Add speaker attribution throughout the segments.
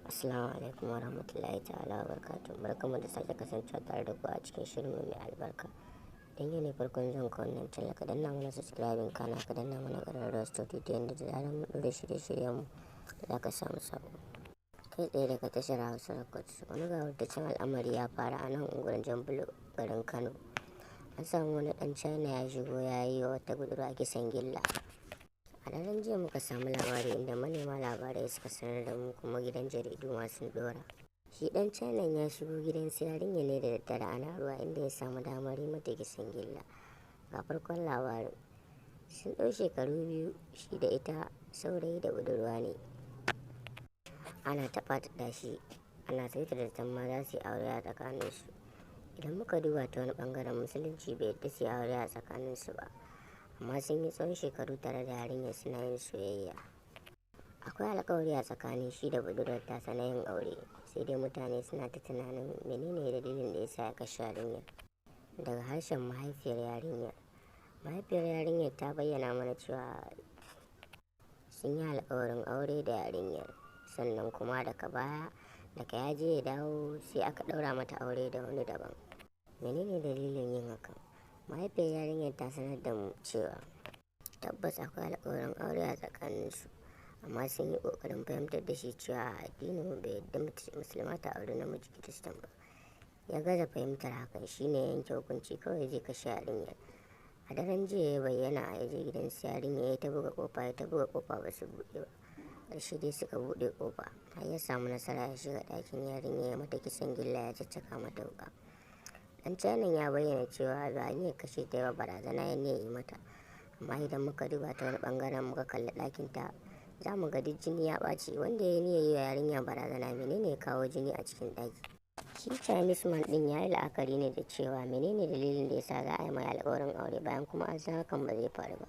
Speaker 1: Assalamu alaikum warahmatullahi ta'ala wabarakatuh. Barkamu da sake kasancewa tare da ku a cikin shirin mai albarka. Dan yau ne farkon zuwan ka wannan channel, ka danna mana subscribing kana ka danna mana ƙararrawar sauti ta yanda da zarar mun ɗora shirye-shiryen mu za ka samu sabo. Kai tsaye daga tashar Hausa Records. Wani gawurtaccen al'amari ya fara a nan unguwar Jambulo garin Kano. An samu wani ɗan China ya shigo ya yi wa wata budurwa kisan gilla. A daren jiya muka samu labari inda manema labarai suka sanar da mu, kuma gidan jaridu ma sun dora. Shi dan China ya shigo gidan yarinya ne da daddare ana ruwa, inda ya samu damar yi mata kisan gilla. Ga farkon labarin. Sun ɗau shekaru biyu shi da ita, saurayi da budurwa ne. Ana taɓa ta shi, ana saita da tamma za su yi aure a tsakaninsu. Idan muka duba ta wani ɓangaren, musulunci bai yadda su yi aure a tsakaninsu ba, amma sun yi tsawon shekaru tare da yarinyar suna yin soyayya. Akwai alkawari a tsakanin shi da budurwar tasa na yin aure, sai dai mutane suna ta tunanin menene dalilin da ya sa ya kashe yarinyar. Daga harshen mahaifiyar yarinyar ta bayyana mana cewa sun yi alkawarin aure da yarinyar, sannan kuma daga baya ya je ya dawo sai aka ɗaura mata aure da wani daban. Menene dalilin yin hakan? Mahaifiyar yarinyar ta sanar da mu cewa tabbas akwai alkawarin aure a tsakaninsu, amma sun yi ƙoƙarin fahimtar da shi cewa addinin bai yadda musulma ta aure namiji Kiristan ba. Ya gaza fahimtar hakan, shine yanke hukunci kawai zai kashe yarinyar. A daren jiya ya bayyana a yaje gidan su yarinya, ya ta buga kofa ba su buɗe ba. Ƙarshe dai suka buɗe kofa, har ya samu nasara ya shiga ɗakin yarinya ya mata kisan gilla, ya caccaka mata wuƙa. Dan China ya bayyana cewa ba niyyar kashe ta ba, barazana ya yi mata. Amma idan muka duba ta wani ɓangaren muka kalli ɗakin ta, za mu ga duk jini ya ɓaci. Wanda ya niyyar yi wa yarinya barazana, menene ya kawo jini a cikin ɗaki? Shi Chinese man ɗin ya yi la'akari ne da cewa menene dalilin da ya sa za a yi mai alƙawarin aure bayan kuma an san hakan ba zai faru ba.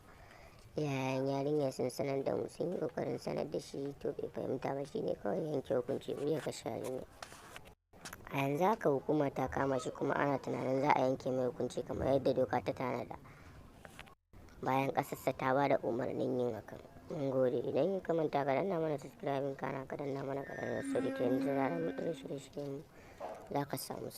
Speaker 1: Iyayen yarinya sun sanar da mu, sun yi ƙoƙarin sanar da shi, to bai fahimta ba, shine kawai yanke hukunci bari ya kashe yarinya. A yanzu haka hukuma ta kama shi, kuma ana tunanin za a yanke mai hukunci kamar yadda doka ta tanada, bayan ƙasarsa ta ba da umarnin yin hakan. Mun gode. Idan ka manta ka danna mana subscribing kana ka danna mana ƙararrawar sauti ta yanda da zarar mun ɗora shirye-shiryen mu za ka samu